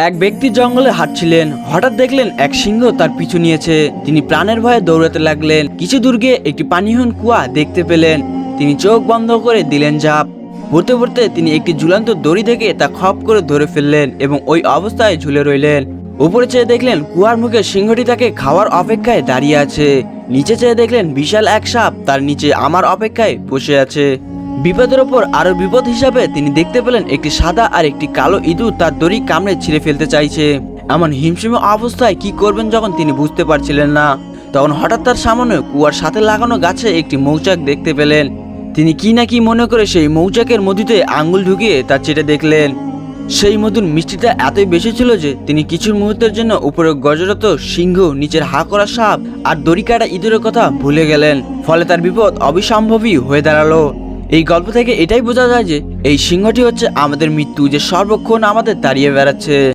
এক ব্যক্তি জঙ্গলে হাঁটছিলেন। হঠাৎ দেখলেন এক সিংহ তার পিছু নিয়েছে। তিনি প্রাণের ভয়ে দৌড়াতে লাগলেন। কিছু দূর গিয়ে একটি পানিহীন কুয়া দেখতে পেলেন। তিনি চোখ বন্ধ করে দিলেন ঝাঁপ। পড়তে পড়তে তিনি একটি ঝুলন্ত দড়ি থেকে তা খপ করে ধরে ফেললেন এবং ওই অবস্থায় ঝুলে রইলেন। উপরে চেয়ে দেখলেন কুয়ার মুখে সিংহটি তাকে খাওয়ার অপেক্ষায় দাঁড়িয়ে আছে। নিচে চেয়ে দেখলেন বিশাল এক সাপ তার নিচে আমার অপেক্ষায় বসে আছে। বিপদের ওপর আরো বিপদ হিসাবে তিনি দেখতে পেলেন একটি সাদা আর একটি কালো ইঁদুর তার দড়ি কামড়ে ছিঁড়ে ফেলতে চাইছে। এমন হিমশিম অবস্থায় কি করবেন যখন তিনি বুঝতে পারছিলেন না, তখন হঠাৎ তার সামনে কুয়ার সাথে লাগানো গাছে একটি মৌচাক দেখতে পেলেন। তিনি কি না কি মনে করে সেই মৌচাকের মধুতে আঙ্গুল ঢুকিয়ে তা চেটে দেখলেন। সেই মধুর মিষ্টিটা এতই বেশি ছিল যে তিনি কিছু মুহূর্তের জন্য উপরে গজরত সিংহ, নিচের হা করা সাপ আর দড়ি কাটা ইঁদুরের কথা ভুলে গেলেন। ফলে তার বিপদ অবিসম্ভাবী হয়ে দাঁড়ালো। এই গল্প থেকে এটাই বোঝা যায় যে এই সিংহটি হচ্ছে আমাদের মৃত্যু, যে সর্বক্ষণ আমাদের তাড়িয়ে বেড়াচ্ছে।